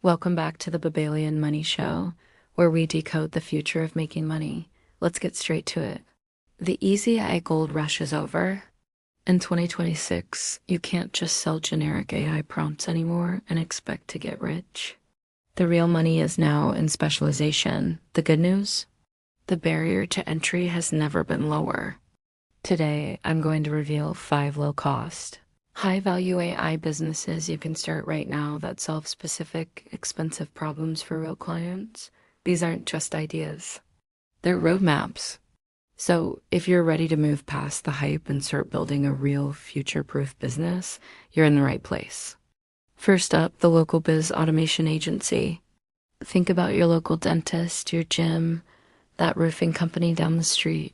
Welcome back to the Babelian Money Show, where we decode the future of making money. Let's get straight to it. The easy AI gold rush is over. In 2026, you can't just sell generic AI prompts anymore and expect to get rich. The real money is now in specialization. The good news? The barrier to entry has never been lower. Today, I'm going to reveal 5 low-cost, high-value AI businesses you can start right now that solve specific, expensive problems for real clients. These aren't just ideas. They're roadmaps. So if you're ready to move past the hype and start building a real future-proof business, you're in the right place. First up, the local biz automation agency. Think about your local dentist, your gym, that roofing company down the street.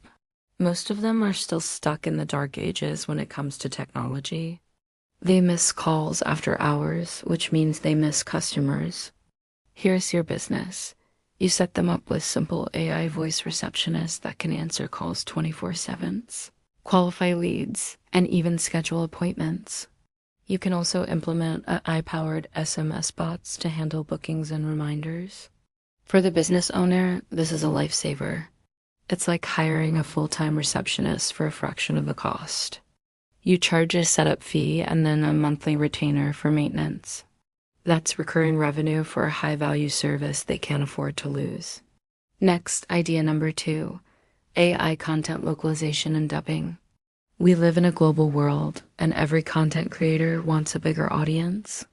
Most of them are still stuck in the dark ages when it comes to technology. They miss calls after hours, which means they miss customers. Here's your business. You set them up with simple AI voice receptionists that can answer calls 24/7, qualify leads, and even schedule appointments. You can also implement AI-powered SMS bots to handle bookings and reminders. For the business owner, this is a lifesaver. It's like hiring a full-time receptionist for a fraction of the cost. You charge a setup fee and then a monthly retainer for maintenance. That's recurring revenue for a high-value service they can't afford to lose. Next, idea number 2, AI content localization and dubbing. We live in a global world, and every content creator wants a bigger audience.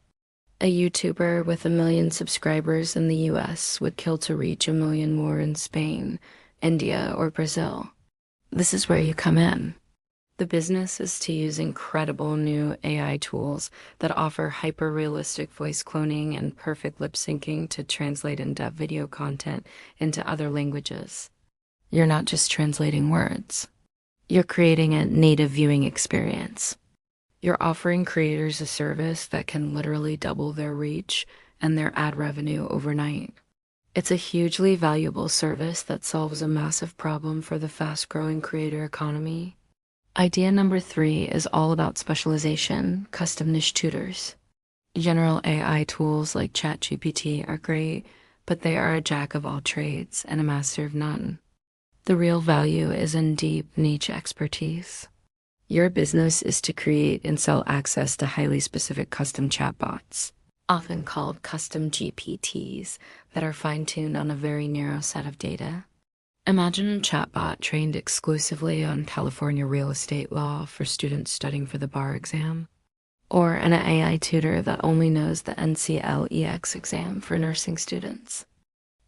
A YouTuber with 1 million subscribers in the US would kill to reach 1 million more in Spain, India, or Brazil. This is where you come in. The business is to use incredible new AI tools that offer hyper-realistic voice cloning and perfect lip syncing to translate in-depth video content into other languages. You're not just translating words. You're creating a native viewing experience. You're offering creators a service that can literally double their reach and their ad revenue overnight. It's a hugely valuable service that solves a massive problem for the fast-growing creator economy. Idea number 3 is all about specialization, custom niche tutors. General AI tools like ChatGPT are great, but they are a jack of all trades and a master of none. The real value is in deep niche expertise. Your business is to create and sell access to highly specific custom chatbots, often called custom GPTs, that are fine-tuned on a very narrow set of data. Imagine a chatbot trained exclusively on California real estate law for students studying for the bar exam, or an AI tutor that only knows the NCLEX exam for nursing students.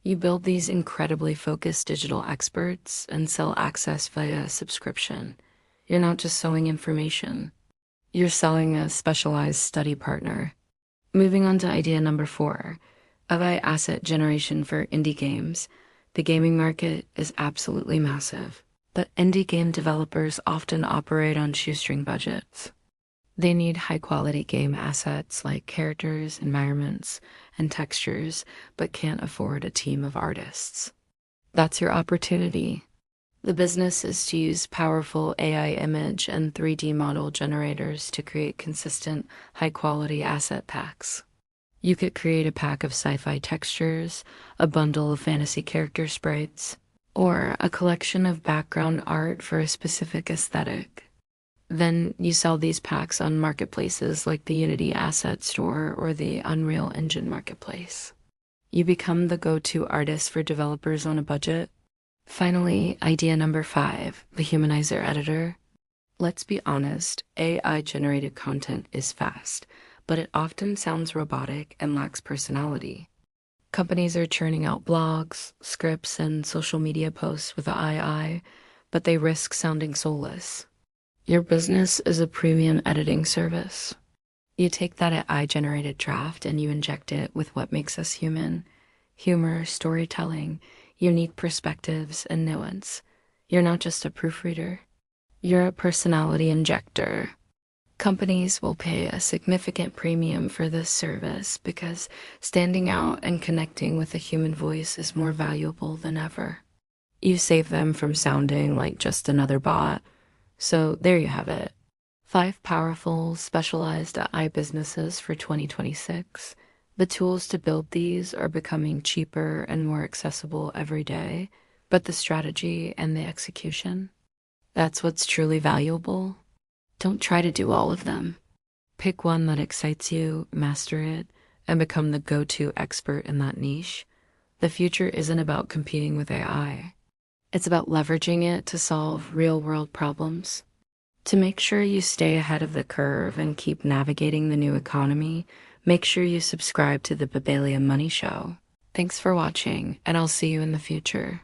You build these incredibly focused digital experts and sell access via subscription. You're not just selling information. You're selling a specialized study partner. Moving on to idea number 4, AI asset generation for indie games. The gaming market is absolutely massive, but indie game developers often operate on shoestring budgets. They need high-quality game assets like characters, environments, and textures, but can't afford a team of artists. That's your opportunity. The business is to use powerful AI image and 3D model generators to create consistent, high-quality asset packs. You could create a pack of sci-fi textures, a bundle of fantasy character sprites, or a collection of background art for a specific aesthetic. Then you sell these packs on marketplaces like the Unity Asset Store or the Unreal Engine Marketplace. You become the go-to artist for developers on a budget. Finally, idea number 5, the humanizer editor. Let's be honest, AI-generated content is fast, but it often sounds robotic and lacks personality. Companies are churning out blogs, scripts, and social media posts with AI, but they risk sounding soulless. Your business is a premium editing service. You take that AI-generated draft and you inject it with what makes us human: humor, storytelling, unique perspectives, and nuance. You're not just a proofreader. You're a personality injector. Companies will pay a significant premium for this service because standing out and connecting with a human voice is more valuable than ever. You save them from sounding like just another bot. So there you have it. 5 powerful, specialized AI businesses for 2026. The tools to build these are becoming cheaper and more accessible every day, but the strategy and the execution, that's what's truly valuable. Don't try to do all of them. Pick one that excites you, master it, and become the go-to expert in that niche. The future isn't about competing with AI. It's about leveraging it to solve real-world problems. To make sure you stay ahead of the curve and keep navigating the new economy, make sure you subscribe to the Babelian Money Show. Thanks for watching, and I'll see you in the future.